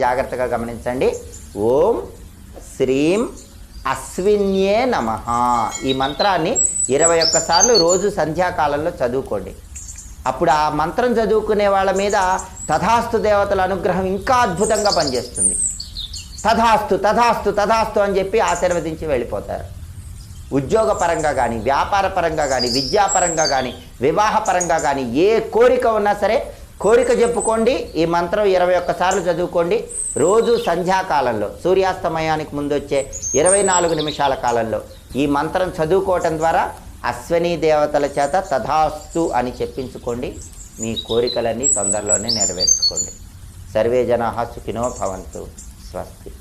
జాగ్రత్తగా గమనించండి. ఓం శ్రీం అశ్విన్యే నమః. ఈ మంత్రాన్ని 21 సార్లు రోజు సంధ్యాకాలంలో చదువుకోండి. అప్పుడు ఆ మంత్రం చదువుకునే వాళ్ళ మీద తథాస్తు దేవతల అనుగ్రహం ఇంకా అద్భుతంగా పనిచేస్తుంది. తథాస్తు తథాస్తు తథాస్తు అని చెప్పి ఆశీర్వదించి వెళ్ళిపోతారు. ఉద్యోగపరంగా కానీ, వ్యాపార పరంగా కానీ, విద్యాపరంగా కానీ, వివాహపరంగా కానీ ఏ కోరిక ఉన్నా సరే కోరిక చెప్పుకోండి. ఈ మంత్రం 21 సార్లు చదువుకోండి. రోజు సంధ్యాకాలంలో సూర్యాస్తమయానికి ముందు వచ్చే 24 నిమిషాల కాలంలో ఈ మంత్రం చదువుకోవటం ద్వారా అశ్విని దేవతల చేత తథాస్తు అని చెప్పించుకోండి. మీ కోరికలన్నీ తొందరలోనే నెరవేర్చుకోండి. సర్వే జనాః సుఖినో భవంతు. స్వస్తి.